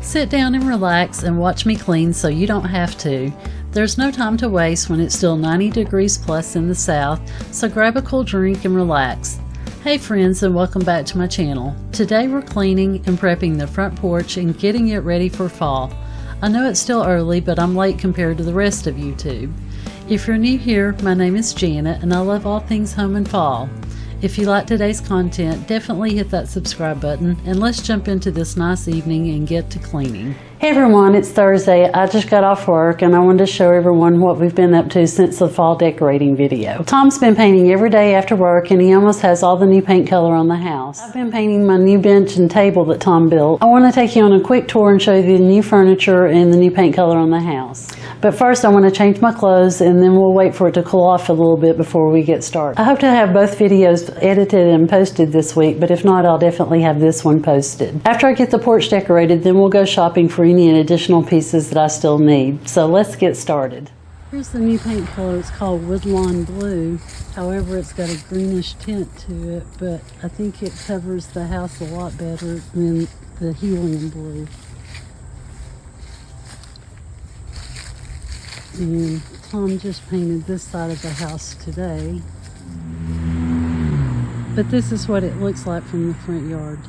Sit down and relax and watch me clean so you don't have to. There's no time to waste when it's still 90 degrees plus in the south, so grab a cool drink and relax. Hey friends, and welcome back to my channel. Today we're cleaning and prepping the front porch and getting it ready for fall. I know it's still early, but I'm late compared to the rest of YouTube. If you're new here, my name is Janet and I love all things home and fall. If you like today's content, definitely hit that subscribe button and let's jump into this nice evening and get to cleaning. Hey everyone, it's Thursday. I just got off work and I wanted to show everyone what we've been up to since the fall decorating video. Tom's been painting every day after work and he almost has all the new paint color on the house. I've been painting my new bench and table that Tom built. I want to take you on a quick tour and show you the new furniture and the new paint color on the house. But first I want to change my clothes and then we'll wait for it to cool off a little bit before we get started. I hope to have both videos edited and posted this week, but if not, I'll definitely have this one posted. After I get the porch decorated, then we'll go shopping for any additional pieces that I still need. So let's get started. Here's the new paint color. It's called Woodlon Blue. However, it's got a greenish tint to it, but I think it covers the house a lot better than the helium blue. And Tom just painted this side of the house today. But this is what it looks like from the front yard.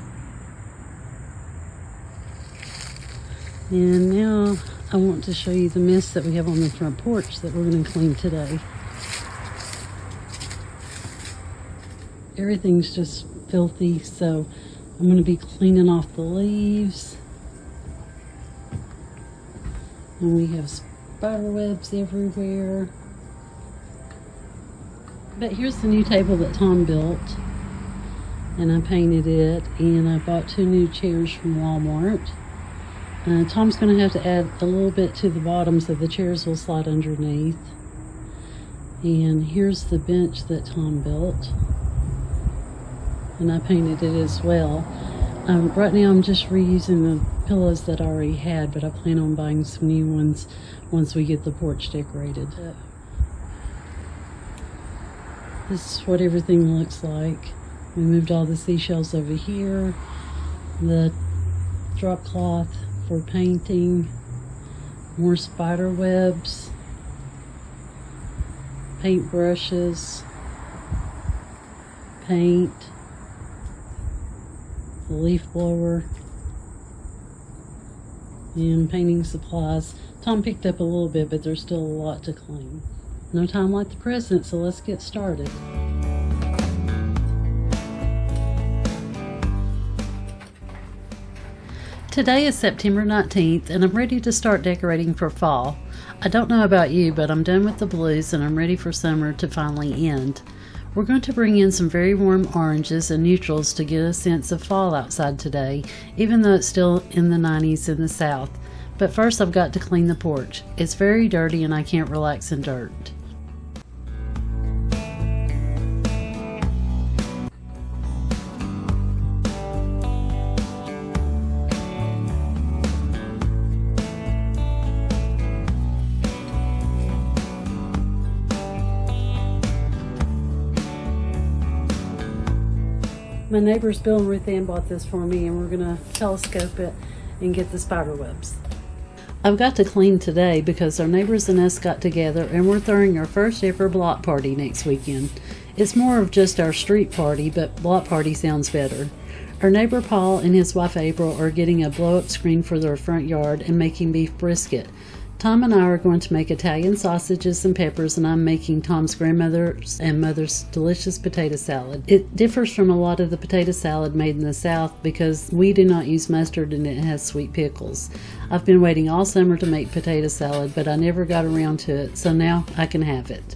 And now I want to show you the mess that we have on the front porch that we're going to clean today. Everything's just filthy, so I'm going to be cleaning off the leaves. And we have spiderwebs everywhere. But here's the new table that Tom built. And I painted it, and I bought 2 new chairs from Walmart. Tom's going to have to add a little bit to the bottom so the chairs will slide underneath. And here's the bench that Tom built. And I painted it as well. Right now I'm just reusing the pillows that I already had, but I plan on buying some new ones once we get the porch decorated. This is what everything looks like. We moved all the seashells over here. The drop cloth for painting, more spider webs, paint brushes, paint, the leaf blower, and painting supplies. Tom picked up a little bit, but there's still a lot to clean. No time like the present, so let's get started. Today is September 19th and I'm ready to start decorating for fall. I don't know about you, but I'm done with the blues and I'm ready for summer to finally end. We're going to bring in some very warm oranges and neutrals to get a sense of fall outside today, even though it's still in the 90s in the south. But first I've got to clean the porch. It's very dirty and I can't relax in dirt. My neighbors Bill and Ruth Ann bought this for me and we're going to telescope it and get the spider webs. I've got to clean today because our neighbors and us got together and we're throwing our first ever block party next weekend. It's more of just our street party, but block party sounds better. Our neighbor Paul and his wife April are getting a blow-up screen for their front yard and making beef brisket. Tom and I are going to make Italian sausages and peppers, and I'm making Tom's grandmother's and mother's delicious potato salad. It differs from a lot of the potato salad made in the South because we do not use mustard and it has sweet pickles. I've been waiting all summer to make potato salad, but I never got around to it, so now I can have it.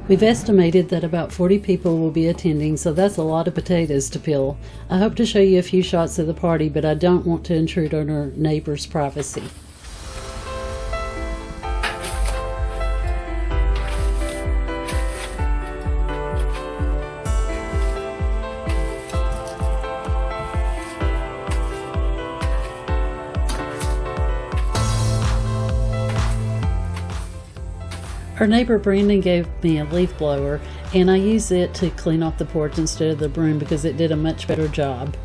We've estimated that about 40 people will be attending, so that's a lot of potatoes to peel. I hope to show you a few shots of the party, but I don't want to intrude on our neighbor's privacy. Our neighbor Brandon gave me a leaf blower, and I use it to clean off the porch instead of the broom because it did a much better job.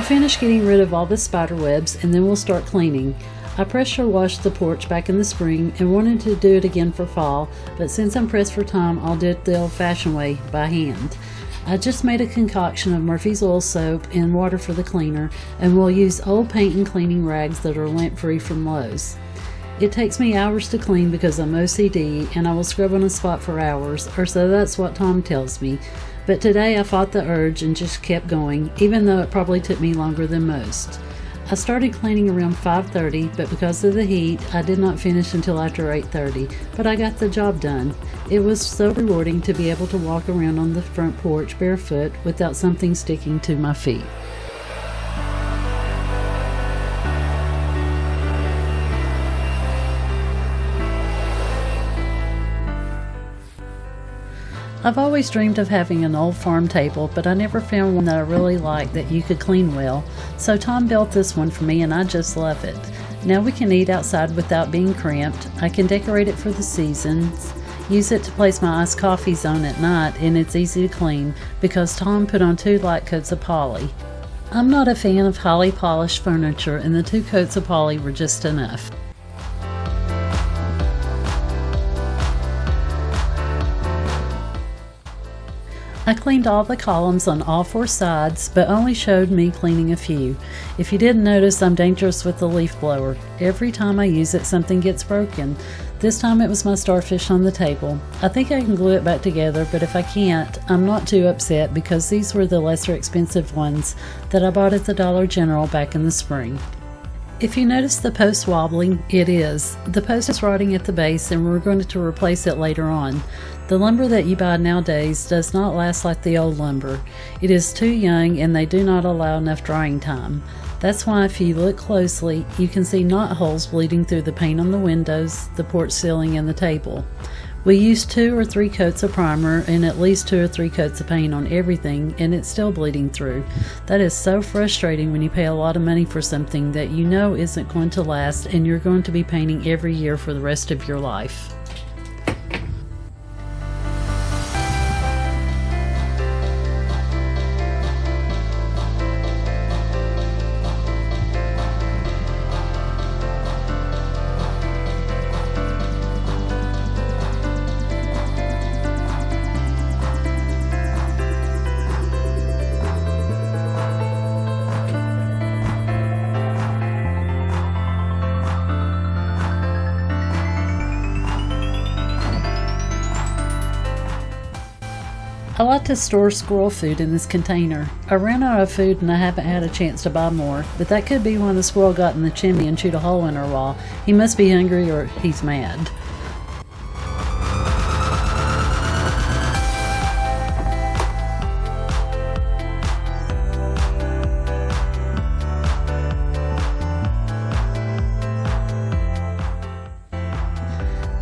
finish getting rid of all the spider webs and then we'll start cleaning. I pressure washed the porch back in the spring and wanted to do it again for fall, but since I'm pressed for time, I'll do it the old-fashioned way, by hand. I just made a concoction of Murphy's oil soap and water for the cleaner, and we'll use old paint and cleaning rags that are lint-free from Lowe's. It takes me hours to clean because I'm OCD, and I will scrub on a spot for hours, or so that's what Tom tells me. But today I fought the urge and just kept going, even though it probably took me longer than most. I started cleaning around 5:30, but because of the heat, I did not finish until after 8:30, but I got the job done. It was so rewarding to be able to walk around on the front porch barefoot without something sticking to my feet. I've always dreamed of having an old farm table, but I never found one that I really liked that you could clean well, so Tom built this one for me and I just love it. Now we can eat outside without being cramped. I can decorate it for the seasons, use it to place my iced coffees on at night, and it's easy to clean because Tom put on 2 light coats of poly. I'm not a fan of highly polished furniture, and the 2 coats of poly were just enough. I cleaned all the columns on all 4 sides, but only showed me cleaning a few. If you didn't notice, I'm dangerous with the leaf blower. Every time I use it, something gets broken. This time it was my starfish on the table. I think I can glue it back together, but if I can't, I'm not too upset because these were the lesser expensive ones that I bought at the Dollar General back in the spring. If you notice the post wobbling, it is. The post is rotting at the base and we're going to replace it later on. The lumber that you buy nowadays does not last like the old lumber. It is too young and they do not allow enough drying time. That's why if you look closely, you can see knot holes bleeding through the paint on the windows, the porch ceiling, and the table. We used 2 or 3 coats of primer and at least 2 or 3 coats of paint on everything, and it's still bleeding through. That is so frustrating when you pay a lot of money for something that you know isn't going to last and you're going to be painting every year for the rest of your life. I like to store squirrel food in this container. I ran out of food and I haven't had a chance to buy more, but that could be when the squirrel got in the chimney and chewed a hole in our wall. He must be hungry or he's mad.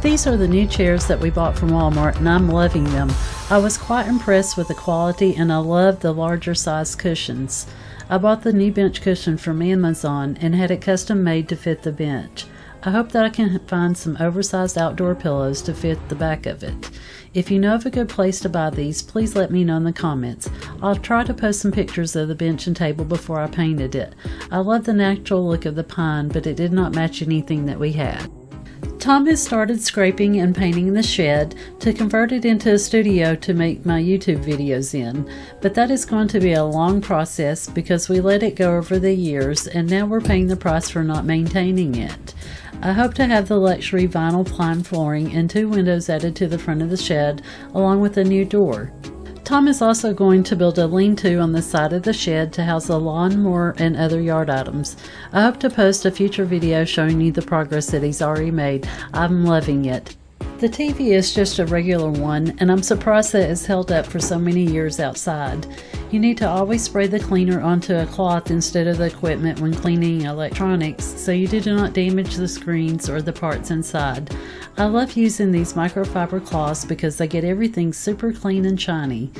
These are the new chairs that we bought from Walmart and I'm loving them. I was quite impressed with the quality and I love the larger size cushions. I bought the new bench cushion from Amazon and had it custom made to fit the bench. I hope that I can find some oversized outdoor pillows to fit the back of it. If you know of a good place to buy these, please let me know in the comments. I'll try to post some pictures of the bench and table before I painted it. I love the natural look of the pine, but it did not match anything that we had. Tom has started scraping and painting the shed to convert it into a studio to make my YouTube videos in, but that is going to be a long process because we let it go over the years and now we're paying the price for not maintaining it. I hope to have the luxury vinyl pine flooring and 2 windows added to the front of the shed along with a new door. Tom is also going to build a lean-to on the side of the shed to house a lawnmower and other yard items. I hope to post a future video showing you the progress that he's already made. I'm loving it. The TV is just a regular one, and I'm surprised that it's held up for so many years outside. You need to always spray the cleaner onto a cloth instead of the equipment when cleaning electronics so you do not damage the screens or the parts inside. I love using these microfiber cloths because they get everything super clean and shiny.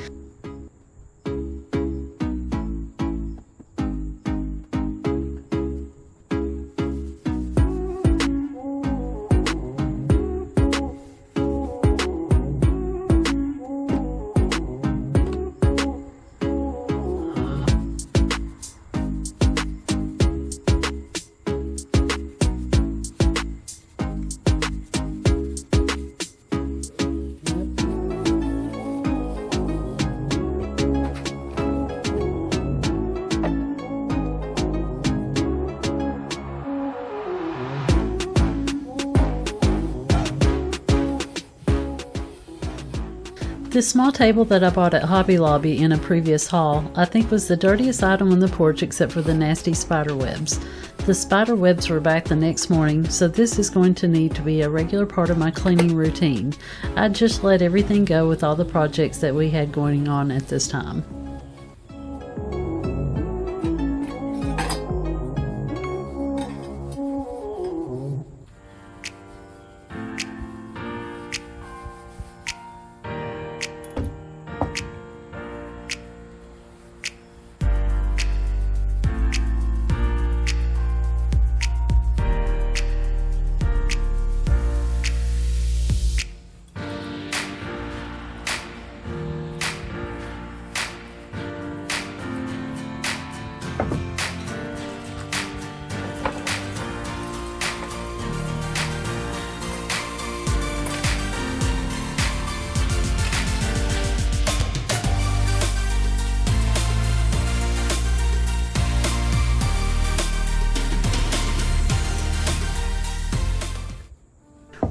This small table that I bought at Hobby Lobby in a previous haul, I think was the dirtiest item on the porch except for the nasty spider webs. The spider webs were back the next morning, so this is going to need to be a regular part of my cleaning routine. I just let everything go with all the projects that we had going on at this time.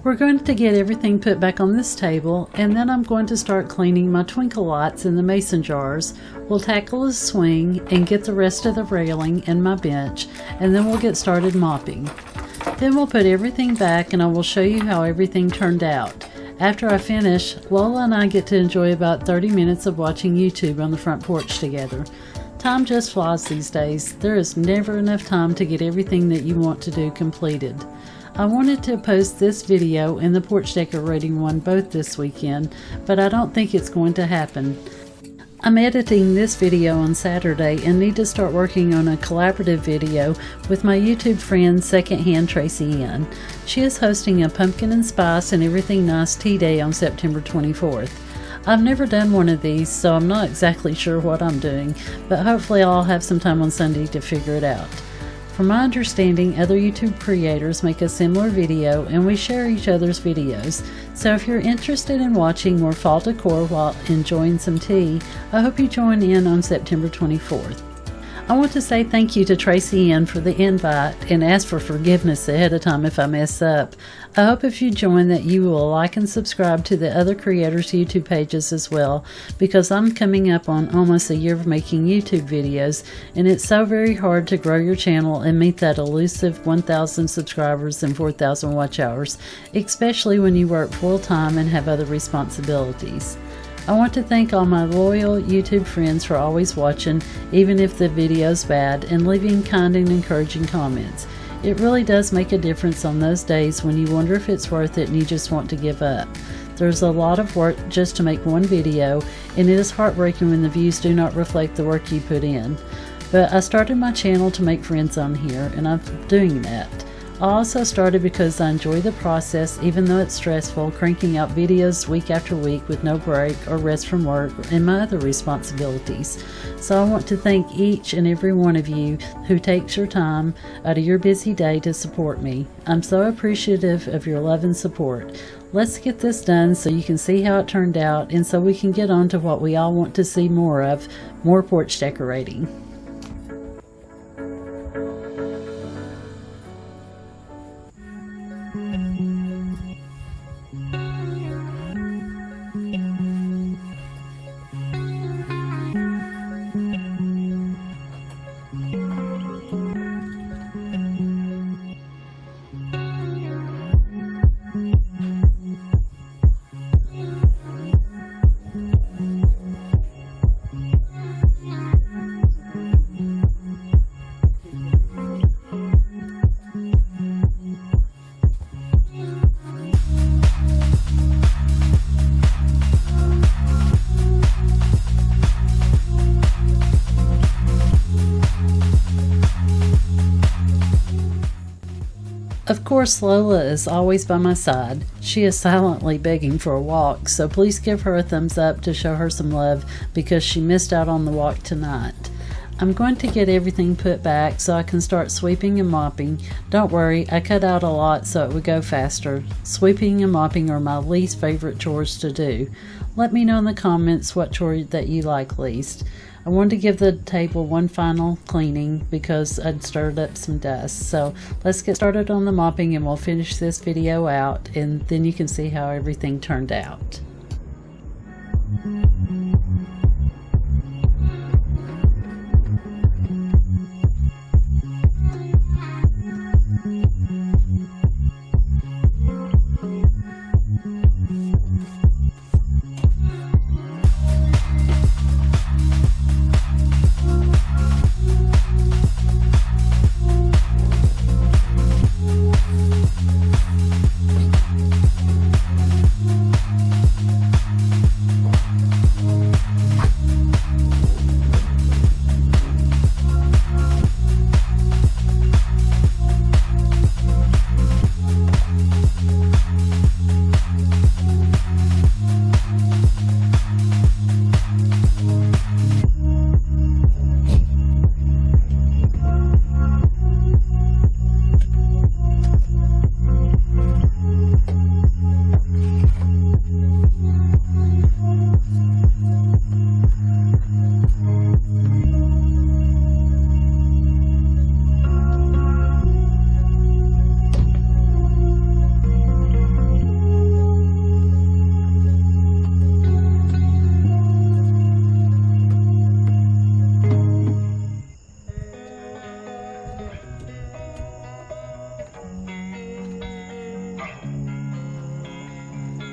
We're going to get everything put back on this table, and then I'm going to start cleaning my twinkle lights in the mason jars. We'll tackle a swing and get the rest of the railing and my bench, and then we'll get started mopping. Then we'll put everything back and I will show you how everything turned out. After I finish, Lola and I get to enjoy about 30 minutes of watching YouTube on the front porch together. Time just flies these days. There is never enough time to get everything that you want to do completed. I wanted to post this video and the porch decorating one both this weekend, but I don't think it's going to happen. I'm editing this video on Saturday and need to start working on a collaborative video with my YouTube friend Secondhand Tracy N. She is hosting a pumpkin and spice and everything nice tea day on September 24th. I've never done one of these, so I'm not exactly sure what I'm doing, but hopefully I'll have some time on Sunday to figure it out. From my understanding, other YouTube creators make a similar video and we share each other's videos. So if you're interested in watching more fall decor while enjoying some tea, I hope you join in on September 24th. I want to say thank you to Tracy N for the invite and ask for forgiveness ahead of time if I mess up. I hope if you join that you will like and subscribe to the other creators' YouTube pages as well, because I'm coming up on almost a year of making YouTube videos, and it's so very hard to grow your channel and meet that elusive 1,000 subscribers and 4,000 watch hours, especially when you work full-time and have other responsibilities. I want to thank all my loyal YouTube friends for always watching, even if the video's bad, and leaving kind and encouraging comments. It really does make a difference on those days when you wonder if it's worth it and you just want to give up. There's a lot of work just to make one video, and it is heartbreaking when the views do not reflect the work you put in. But I started my channel to make friends on here, and I'm doing that. I also started because I enjoy the process, even though it's stressful, cranking out videos week after week with no break or rest from work and my other responsibilities. So I want to thank each and every one of you who takes your time out of your busy day to support me. I'm so appreciative of your love and support. Let's get this done so you can see how it turned out and so we can get on to what we all want to see more of, more porch decorating. Of course, Lola is always by my side. She is silently begging for a walk, so please give her a thumbs up to show her some love because she missed out on the walk tonight. I'm going to get everything put back so I can start sweeping and mopping. Don't worry, I cut out a lot so it would go faster. Sweeping and mopping are my least favorite chores to do. Let me know in the comments what chore that you like least. I wanted to give the table one final cleaning because I'd stirred up some dust. So let's get started on the mopping and we'll finish this video out and then you can see how everything turned out.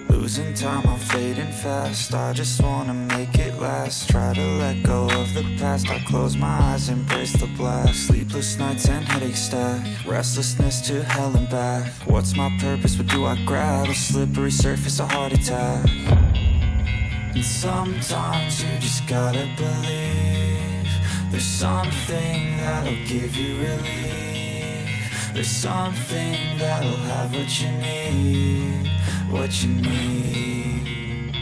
Losing time, I'm fading fast. I just wanna make it last. Try to let go of the past. I close my eyes, embrace the blast. Sleepless nights and headaches stack. Restlessness to hell and back. What's my purpose? What do I grab? A slippery surface, a heart attack. And sometimes you just gotta believe there's something that'll give you relief. There's something that'll have what you need. What you need.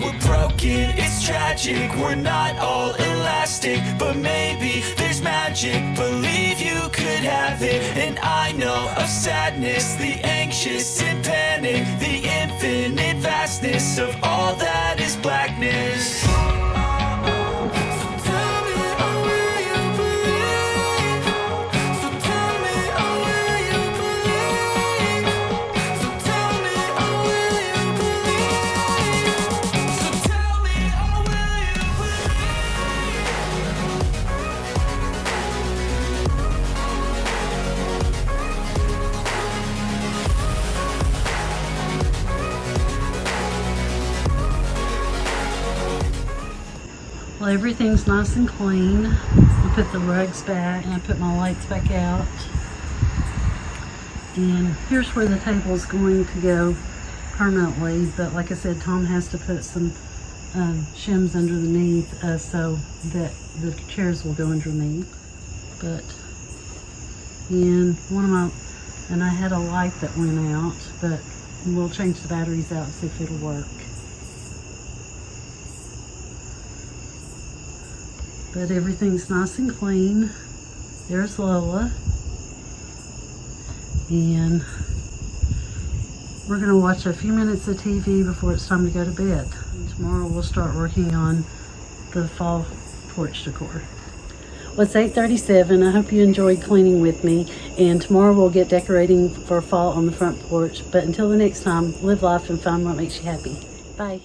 We're broken, it's tragic. We're not all elastic, but maybe there's magic. Believe you could have it. And I know of sadness, the anxious and panic, the infinite vastness of all that is blackness. Well, everything's nice and clean. I put the rugs back and I put my lights back out. And here's where the table is going to go permanently. But like I said, Tom has to put some shims underneath so that the chairs will go underneath. And I had a light that went out, but we'll change the batteries out and see if it'll work. But everything's nice and clean. There's Lola. And we're gonna watch a few minutes of TV before it's time to go to bed. And tomorrow we'll start working on the fall porch decor. Well, it's 8:37. I hope you enjoyed cleaning with me. And tomorrow we'll get decorating for fall on the front porch. But until the next time, live life and find what makes you happy. Bye.